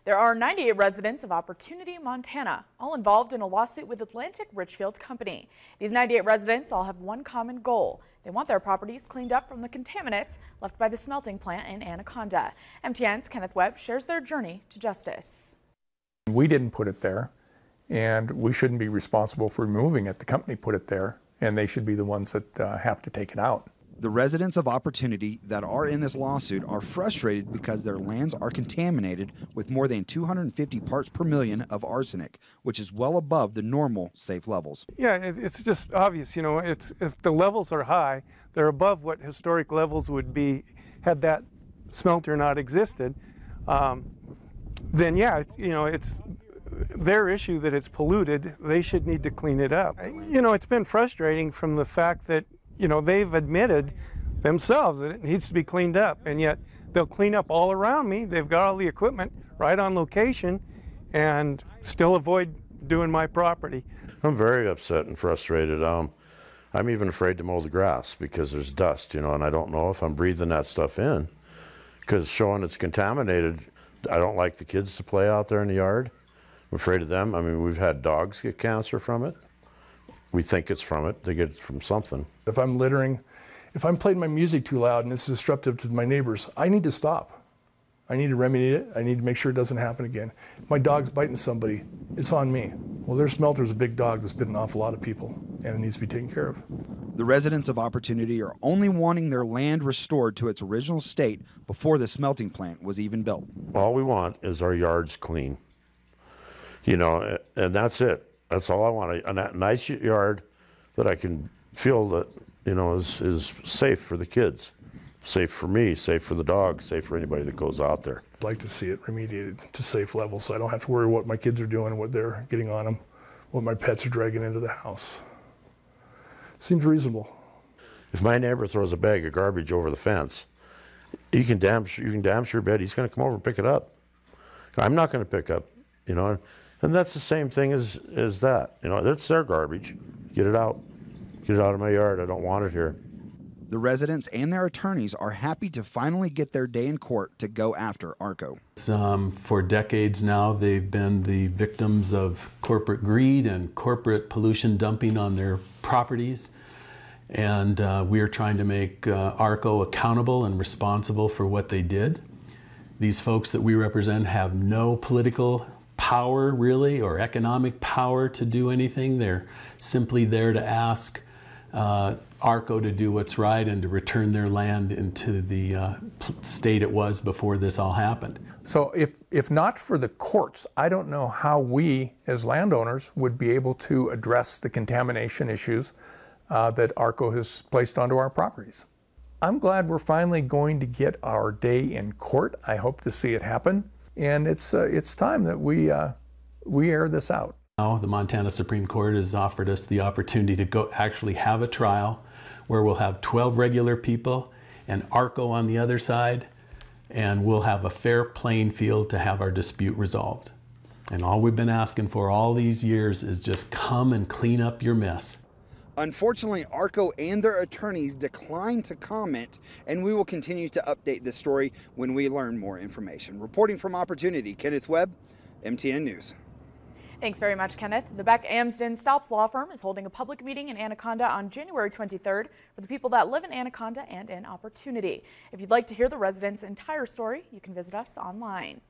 There are 98 residents of Opportunity, Montana, all involved in a lawsuit with Atlantic Richfield Company. These 98 residents all have one common goal. They want their properties cleaned up from the contaminants left by the smelting plant in Anaconda. MTN's Kenneth Webb shares their journey to justice. We didn't put it there, and we shouldn't be responsible for removing it. The company put it there, and they should be the ones that have to take it out. The residents of Opportunity that are in this lawsuit are frustrated because their lands are contaminated with more than 250 parts per million of arsenic, which is well above the normal safe levels. Yeah, it's just obvious, you know, if the levels are high, they're above what historic levels would be had that smelter not existed, then yeah, you know, it's their issue that it's polluted. They should need to clean it up. You know, it's been frustrating from the fact that, you know, they've admitted themselves that it needs to be cleaned up, and yet they'll clean up all around me. They've got all the equipment right on location and still avoid doing my property. I'm very upset and frustrated. I'm even afraid to mow the grass because there's dust, you know, and I don't know if I'm breathing that stuff in because showing it's contaminated, I don't like the kids to play out there in the yard. I'm afraid of them. I mean, we've had dogs get cancer from it. We think it's from it. They get it from something. If I'm littering, if I'm playing my music too loud and it's disruptive to my neighbors, I need to stop. I need to remedy it. I need to make sure it doesn't happen again. If my dog's biting somebody, it's on me. Well, their smelter's a big dog that's bitten an awful lot of people, and it needs to be taken care of. The residents of Opportunity are only wanting their land restored to its original state before the smelting plant was even built. All we want is our yards clean. You know, and that's it. That's all I want, a nice yard that I can feel that, you know, is safe for the kids, safe for me, safe for the dog, safe for anybody that goes out there. I'd like to see it remediated to safe levels so I don't have to worry what my kids are doing, what they're getting on them, what my pets are dragging into the house. Seems reasonable. If my neighbor throws a bag of garbage over the fence, you can damn sure bet he's going to come over and pick it up. I'm not going to pick up, you know. And that's the same thing as that. You know, that's their garbage. Get it out. Get it out of my yard. I don't want it here. The residents and their attorneys are happy to finally get their day in court to go after ARCO. For decades now, they've been the victims of corporate greed and corporate pollution dumping on their properties. And we are trying to make ARCO accountable and responsible for what they did. These folks that we represent have no political power really or economic power to do anything. They're simply there to ask ARCO to do what's right and to return their land into the state it was before this all happened. So if not for the courts, I don't know how we as landowners would be able to address the contamination issues that ARCO has placed onto our properties. I'm glad we're finally going to get our day in court. I hope to see it happen. And it's time that we air this out. Now the Montana Supreme Court has offered us the opportunity to go actually have a trial where we'll have 12 regular people and ARCO on the other side, and we'll have a fair playing field to have our dispute resolved. And all we've been asking for all these years is just come and clean up your mess. Unfortunately, ARCO and their attorneys declined to comment, and we will continue to update this story when we learn more information. Reporting from Opportunity, Kenneth Webb, MTN News. Thanks very much, Kenneth. The Beck Amsden Stopps Law Firm is holding a public meeting in Anaconda on January 23rd for the people that live in Anaconda and in Opportunity. If you'd like to hear the residents' entire story, you can visit us online.